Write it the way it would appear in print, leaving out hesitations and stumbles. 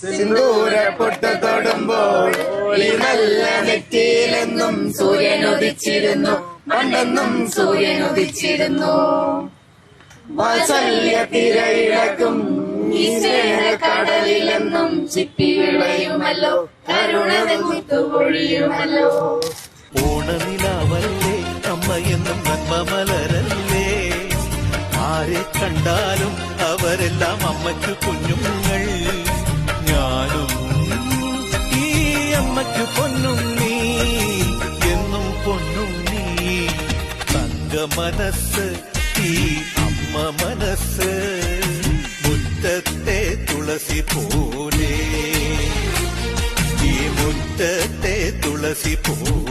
സിന്ദൂര പൊട്ട് തൊടുമ്പോൾ ഈ നല്ല നെറ്റിയിലെന്നും സൂര്യനുദിച്ചിരുന്നു, പണ്ടെന്നും സൂര്യനുദിച്ചിരുന്നു. വാത്സല്യ തിരയിളക്കും ഈ സ്നേഹക്കടലിലെന്നും ചിപ്പി വിളയുമല്ലോ, കരുണതൻ മുത്തുപൊഴിയുമല്ലോ. ഓണനിലാവല്ലേ അമ്മയെന്നും നന്മ മലരല്ലേ, ആരെ കണ്ടാലും അവരെല്ലാം അമ്മയ്ക്ക് കുഞ്ഞുങ്ങൾ. ഞാനും ഈ അമ്മയ്ക്ക് പൊന്നുണ്ണി, എന്നും പൊന്നുണ്ണി. തങ്ക മനസ്സ് ഈ അമ്മ മനസ്സ്, മുറ്റത്തെ തുളസി പോലെ, ഈ മുറ്റത്തെ തുളസി പോലെ.